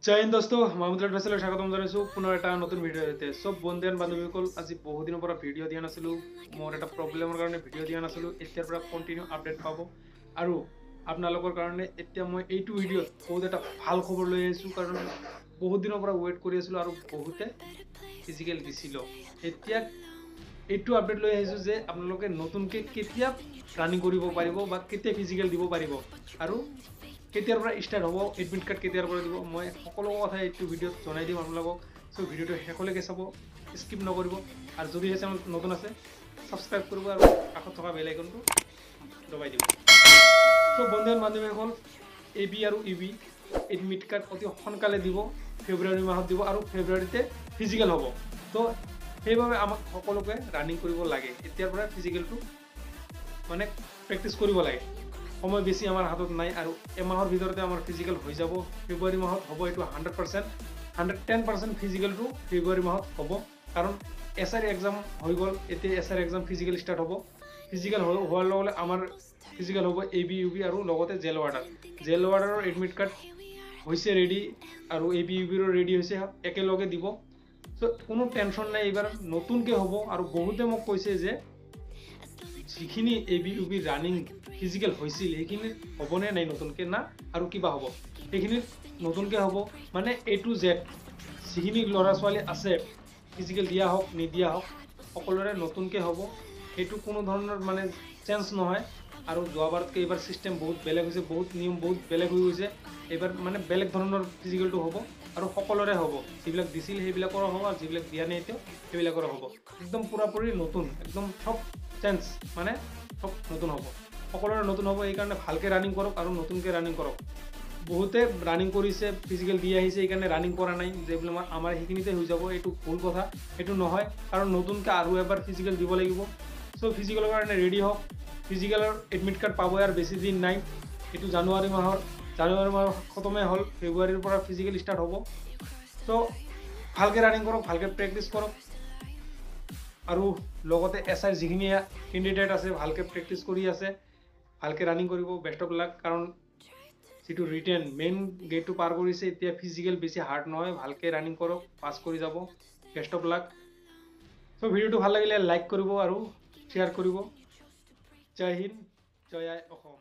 জয় হিন্দ দোস্ত মাহমুদুল ফেচেলৰ স্বাগতম জনাইছোঁ পুনৰ এটা নতুন ভিডিঅ'ৰ সৈতে চব বন্ধু এণ্ড বান্ধৱীসকল আজি বহু দিনৰ পৰা ভিডিঅ' দিয়া নাছিলোঁ মোৰ এটা প্ৰব্লেমৰ কাৰণে ভিডিঅ' দিয়া নাছিলোঁ এতিয়াৰ পৰা কণ্টিনিউ আপডেট পাব আৰু আপোনালোকৰ কাৰণে এতিয়া মই এইটো ভিডিঅ'ত বহুত এটা ভাল খবৰ লৈ আহিছোঁ কাৰণ বহুত দিনৰ পৰা ৱেইট কৰি আছিলোঁ আৰু বহুতে ফিজিকেল দিছিলোঁ এতিয়া এইটো আপডেট লৈ আহিছোঁ যে আপোনালোকে নতুনকৈ কেতিয়া ৰানিং কৰিব পাৰিব বা কেতিয়া ফিজিকেল দিব পাৰিব আৰু কেতিয়াৰ পৰা ষ্টাৰ্ট হ'ব এডমিট কাৰ্ড কেতিয়াৰ পৰা দিব মই সকলো কথা এইটো ভিডিঅ'ত জনাই দিম আপোনালোকক চ' ভিডিঅ'টো শেষলৈকে চাব স্কিপ নকৰিব আৰু যদি এই চেনেল নতুন আছে ছাবস্ক্ৰাইব কৰিব আৰু কাষত থকা বেল আইকনটো দবাই দিব চ' বন্ধু বান্ধৱীসকল এ বি আৰু ই বি এডমিট কাৰ্ড অতি সোনকালে দিব ফেব্ৰুৱাৰী মাহত দিব আৰু ফেব্ৰুৱাৰীতে ফিজিকেল হ'ব তো সেইবাবে আমাক সকলোকে ৰানিং কৰিব লাগে এতিয়াৰ পৰা ফিজিকেলটো মানে প্ৰেক্টিছ কৰিব লাগে সময় বেছি আমাৰ হাতত নাই আৰু এমাহৰ ভিতৰতে আমাৰ ফিজিকেল হৈ যাব ফেব্ৰুৱাৰী মাহত হ'ব এইটো 100% 110% ফিজিকেলটো ফেব্ৰুৱাৰী মাহত হ'ব কাৰণ এছআৰ এক্সাম হৈ গ'ল এতিয়া এছআৰ এক্সাম ফিজিকেল ষ্টাৰ্ট হ'ব ফিজিকেল হোৱাৰ লগে লগে আমাৰ ফিজিকেল হ'ব এ বি ইউ বি আৰু লগতে জেল ৱাৰ্ডাৰৰ এডমিট কাৰ্ড হৈছে ৰেডি আৰু এ বি ইউ বিৰো ৰেডি হৈছে একেলগে দিব চ' কোনো টেনশ্যন নাই এইবাৰ নতুনকৈ হ'ব আৰু বহুতে মোক কৈছে যে যিখিনি এ বি ইউ বি ৰানিং ফিজিকেল হৈছিল সেইখিনি হ'বনে নাই নতুনকৈ না আৰু কিবা হ'ব সেইখিনি নতুনকৈ হ'ব মানে এ টু জেড যিখিনি ল'ৰা ছোৱালী আছে ফিজিকেল দিয়া হওক নিদিয়া হওক সকলোৰে নতুনকৈ হ'ব সেইটো কোনো ধৰণৰ মানে চেঞ্জ নহয় আৰু যোৱাবাৰতকৈ এইবাৰ চিষ্টেম বহুত বেলেগ হৈছে বহুত নিয়ম বহুত বেলেগ হৈ গৈছে এইবাৰ মানে বেলেগ ধৰণৰ ফিজিকেলটো হ'ব আৰু সকলোৰে হ'ব যিবিলাক দিছিল সেইবিলাকৰো হ'ব আৰু যিবিলাক দিয়া নাই এতিয়াও সেইবিলাকৰো হ'ব একদম পূৰাপূৰি নতুন একদম চব চেঞ্জ মানে চব নতুন হ'ব সকলোৰে নতুন হ'ব এইকাৰণে ভালকৈ ৰানিং কৰক আৰু নতুনকৈ ৰানিং কৰক বহুতে ৰানিং কৰিছে ফিজিকেল দি আহিছে এইকাৰণে ৰানিং কৰা নাই যে বোলে আমাৰ সেইখিনিতে হৈ যাব এইটো ভুল কথা এইটো নহয় কাৰণ নতুনকৈ আৰু এবাৰ ফিজিকেল দিব লাগিব চ' ফিজিকেলৰ কাৰণে ৰেডি হওক ফিজিকেলৰ এডমিট কাৰ্ড পাব আৰু বেছি দিন নাই এইটো জানুৱাৰী মাহৰ খতমেই হ'ল ফেব্ৰুৱাৰীৰ পৰা ফিজিকেল ষ্টাৰ্ট হ'ব চ' ভালকৈ ৰানিং কৰক ভালকৈ প্ৰেক্টিছ কৰক আৰু লগতে এছ আই যিখিনি কেণ্ডিডেট আছে ভালকৈ প্ৰেক্টিছ কৰি আছে ভালকৈ ৰানিং কৰিব বেষ্ট অফ লাক কাৰণ যিটো ৰিটেন মেইন গেটটো পাৰ কৰিছে এতিয়া ফিজিকেল বেছি হাৰ্ড নহয় ভালকৈ ৰানিং কৰক পাছ কৰি যাব বেষ্ট অফ লাক চ' ভিডিঅ'টো ভাল লাগিলে লাইক কৰিব আৰু শ্বেয়াৰ কৰিব জয় হিন্দ জয় আই অসম